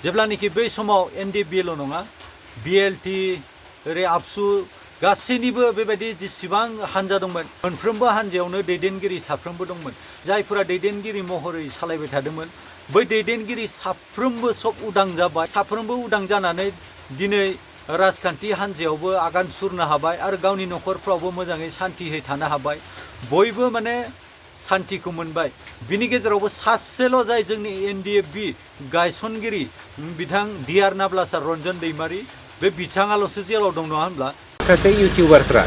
जेब्लानोखि बै समाव एनडिएफबिल' नङा बिएलटि ओरै आबसु गासैनिबो बेबायदि जेसेबां हान्जा दंमोन मोनफ्रोमबो हान्जायावनो दैदेनगिरि साफ्रोमबो दंमोन जायफोरा दैदेनगिरि महरै सालायबाय थादोंमोन बै दैदेनगिरि साफ्रोमबो सब उदां जाबाय साफ्रोमबो उदां जानानै दिनै राजखान्थि हान्जायावबो आगान सुरनो हाबाय आरो गावनि न'खरफ्रावबो मोजाङै सान्तियै थानो हाबाय बयबो माने सान्तिखौ मोनबाय बिनि गेजेरावबो सासेल' जाय जोंनि एनडिएफबि गायसनगिरि बिथां डिआर नाब्लासार रन्जन दैमारि बे बिथाङाल'सो जेलाव दं नङा होनब्ला माखासे इउटिउबारफ्रा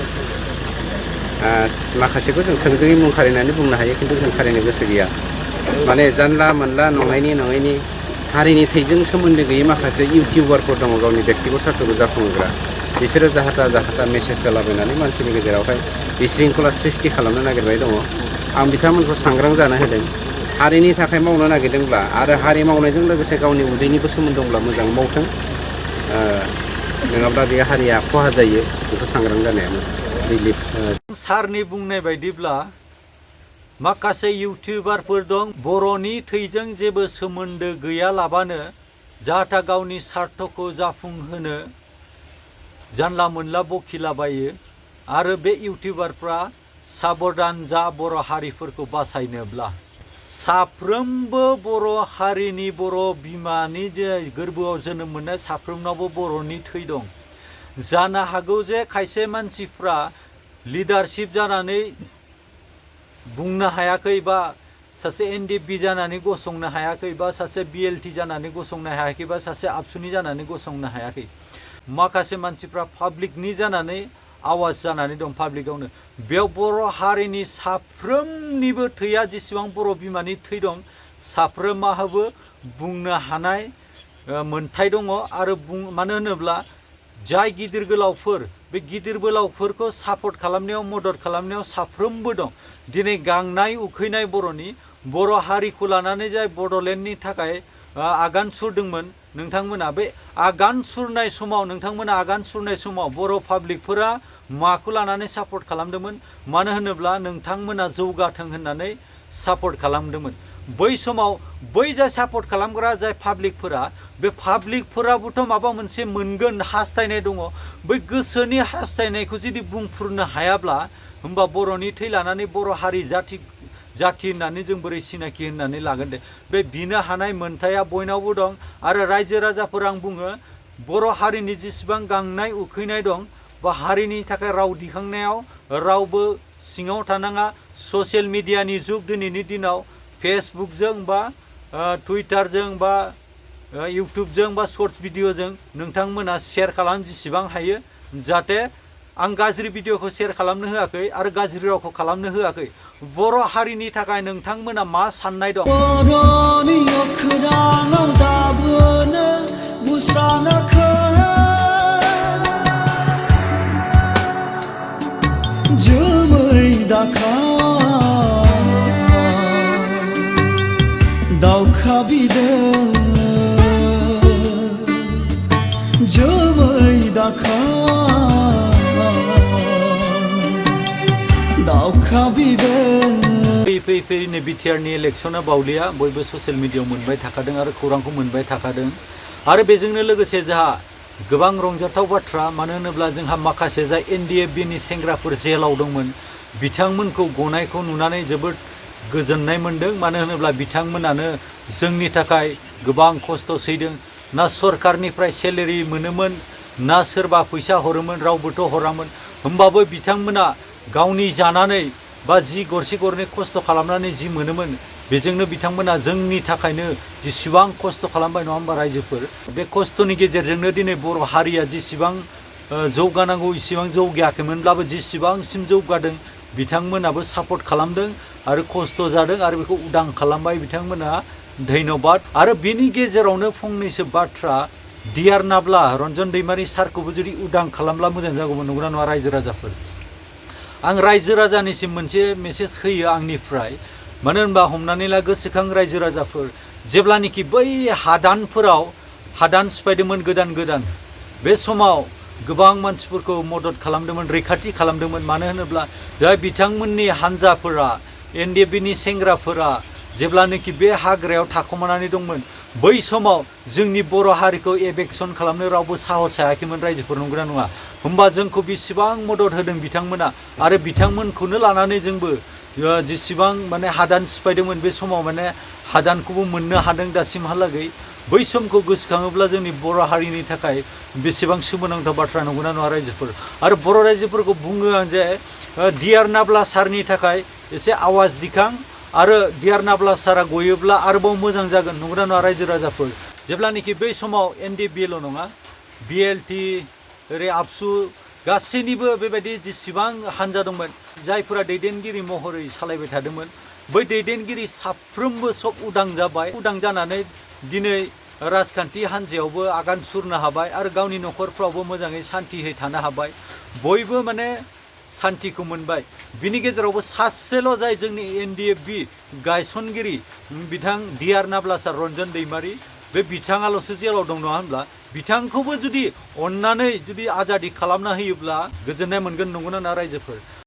माखासेखौ जों थोंजोङै मुं खारिनानै बुंनो हायो खिन्थु जों खारिनो गोसो गैया माने जानला मोनला नङैनि हारिनि थैजों सोमोन्दो गैयै माखासे इउटिउबारफोर दङ गावनि बेक्तिगत सार्थखौ जाफुंहोग्रा बिसोरो जाहाथा मेसेज होलाबायनानै मानसिनि गेजेरावहाय बिशृंखला सृष्टि खालामनो नागिरबाय दङ आं बिथांमोनखौ सांग्रां जानो होदों हारिनि थाखाय मावनो नागिरदोंब्ला आरो हारि मावनायजों लोगोसे गावनि उदैनिबो सोमोन्दो दंब्ला मोजां मावथों नङाब्ला बे हारिया खहा जायो बेखौ सांग्रां जानायानो रिलिफ सारनि बुंनाय बायदिब्ला माखासे इउटिउबारफोर दं बर'नि थैजों जेबो सोमोन्दो गैयालाबानो जाहाथा गावनि सार्थखौ जाफुंहोनो जानला मोनला बखिलाबायो आरो बे इउटिउबारफ्रा साबधान जा बर' हारिफोरखौ बासायनोब्ला साफ्रोमबो बर' हारिनि बर' बिमानि जे गोरबोआव जोनोम मोननाय साफ्रोमनावबो बर'नि थै दं जानो हागौ जे खायसे मानसिफ्रा लिडारशिप जानानै बुंनो हायाखै बा सासे एनडिएफबि जानानै गसंनो हायाखै बा सासे बिएलटि जानानै गसंनो हायाखै बा सासे आबसुनि जानानै गसंनो हायाखै माखासे मानसिफ्रा पाब्लिकनि जानानै आवाज जानानै दं पाब्लिकआवनो बेयाव बर' हारिनि साफ्रोमनिबो थैया जेसेबां बर' बिमानि थै दं साफ्रोमाहाबो बुंनो हानाय मोन्थाय दङ आरो मानो होनोब्ला जाय गिदिर गोलावफोर बे गिदिर गोलावफोरखौ सापर्ट खालामनायाव मदद खालामनायाव साफ्रोमबो दं दिनै गांनाय उखैनाय बर'नि बर' हारिखौ लानानै जाय बड'लेण्डनि थाखाय आगान सुरदोंमोन नोंथांमोना बे आगान सुरनाय समाव नोंथांमोना आगान सुरनाय समाव बर' पाब्लिकफोरा माखौ लानानै सापर्ट खालामदोंमोन मानो होनोब्ला नोंथांमोना जौगाथों होननानै सापर्ट खालामदोंमोन बै समाव बै जाय सापर्ट खालामग्रा जाय पाब्लिकफोरा बे पाब्लिकफोराबोथ' माबा मोनसे मोनगोन हास्थायनाय दङ बै गोसोनि हास्थायनायखौ जुदि बुंफुरनो हायाब्ला होमबा बर'नि थै लानानै बर' हारि जाथि होननानै जों बोरै सिनाखि होननानै लागोन दे बे बिनो हानाय मोन्थाया बयनावबो दं आरो रायजो राजाफोर आं बुङो बर' हारिनि जेसेबां गांनाय उखैनाय दं बा हारिनि थाखाय राव दिखांनायाव रावबो सिङाव थानाङा ससियेल मिडियानि जुग दिनैनि दिनाव फेसबुकजों बा टुइटारजों बा इउटुबजों बा सर्ट्स भिडिअजों नोंथांमोना शेयार खालाम जेसेबां हायो जाहाथे आं गाज्रि भिडिअखौ शेयार खालामनो होआखै आरो गाज्रि रावखौ खालामनो होआखै बर' हारिनि थाखाय नोंथांमोना मा साननाय दं बर'नि अख्राङाव दाबोनो मुस्रानाखै जोमै दाखा दावखा बिदै जोमै दाखा दावखा बिदै फैयै नै बिटिआरनि इलेक्सना बावलिया बयबो ससियेल मिडियायाव मोनबाय थाखादों आरो खौरांखौ मोनबाय थाखादों आरो बेजोंनो लोगोसे जोंहा गोबां रंजाथाव बाथ्रा मानो होनोब्ला जोंहा माखासे जाय एनडिएफबिनि सेंग्राफोर जेलाव दंमोन बिथांमोनखौ गनायखौ नुनानै जोबोद गोजोननाय मोनदों मानो होनोब्ला बिथांमोनानो जोंनि थाखाय गोबां खस्थ' सैदों ना सरकारनिफ्राय सेलेरि मोनोमोन ना सोरबा फैसा हरोमोन रावबोथ' हरामोन होमबाबो बिथांमोना गावनि जानानै बा जि गरसे गरनै खस्थ' खालामनानै जि मोनोमोन बेजोंनो बिथांमोना जोंनि थाखायनो जेसेबां खस्थ' खालामबाय नङा होमबा रायजोफोर बे खस्थ'नि गेजेरजोंनो दिनै बर' हारिया जेसेबां जौगानांगौ इसेबां जौगायाखैमोनब्लाबो जेसेबांसिम जौगादों बिथांमोनाबो सापर्ट खालामदों आरो खस्थ' जादों आरो बेखौ उदां खालामबाय बिथांमोना धन्यबाद आरो बेनि गेजेरावनो फंनैसो बाथ्रा डिआर नाब्ला रन्जन दैमारि सारखौबो जुदि उदां खालामब्ला मोजां जागौमोन नंगौना नङा रायजो राजाफोर आं रायजो राजानिसिम मोनसे मेसेज होयो आंनिफ्राय मानो होनबा हमनानै ला गोसोखां रायजो राजाफोर जेब्लानोखि बै हादानफोराव हादान सिफायदोंमोन गोदान बे समाव गोबां मानसिफोरखौ मदद खालामदोंमोन रैखाथि खालामदोंमोन मानो होनोब्ला दा बिथांमोननि हान्जाफोरा एनडिएफबिनि सेंग्राफोरा जेब्लानोखि बे हाग्रायाव थाखुमानानै दंमोन बै समाव जोंनि बर' हारिखौ एबेक्सन खालामनो रावबो साहस हायाखैमोन रायजोफोर, नंगौना नङा? होमबा जोंखौ बेसेबां मदद होदों बिथांमोना, आरो बिथांमोनखौनो लानानै जोंबो जेसेबां माने हादान सिफायदोंमोन बे समाव माने हादानखौबो मोननो हादों दासिमहालागै। बै समखौ गोसोखाङोब्ला जोंनि बर' हारिनि थाखाय बेसेबां सोमोनांथाव बाथ्रा, नंगौना नङा रायजोफोर? आरो बर' रायजोफोरखौ बुङो आं जे डियार नाब्ला सारनि थाखाय एसे आवाज दिखां, आरो डियार नाब्ला सारा गयोब्ला आरोबाव मोजां जागोन, नंगौना नङा रायजो राजाफोर? जेब्लानोखि बै समाव NDBL' नङा, BLT ओरै आबसु गासैनिबो बेबायदि जेसेबां हान्जा दंमोन जायफोरा दैदेनगिरि महरै सालायबाय थादोंमोन, बै दैदेनगिरि साफ्रोमबो सब उदां जाबाय। उदां जानानै दिनै राजखान्थि हान्जायावबो आगान सुरनो हाबाय आरो गावनि न'खरफ्रावबो मोजाङै सान्तियै थानो हाबाय। बयबो माने सान्तिखौ मोनबाय। बिनि गेजेरावबो सासेल' जाय जोंनि NDFB गायसनगिरि बिथां डियार नाब्ला सार रन्जन दैमारि, बे बिथाङाल'सो जेलाव दं, नङा होनब्ला? बिथांखौबो जुदि अननानै जुदि आजादि खालामना होयोब्ला गोजोननाय मोनगोन, नंगौना नङा रायजोफोर?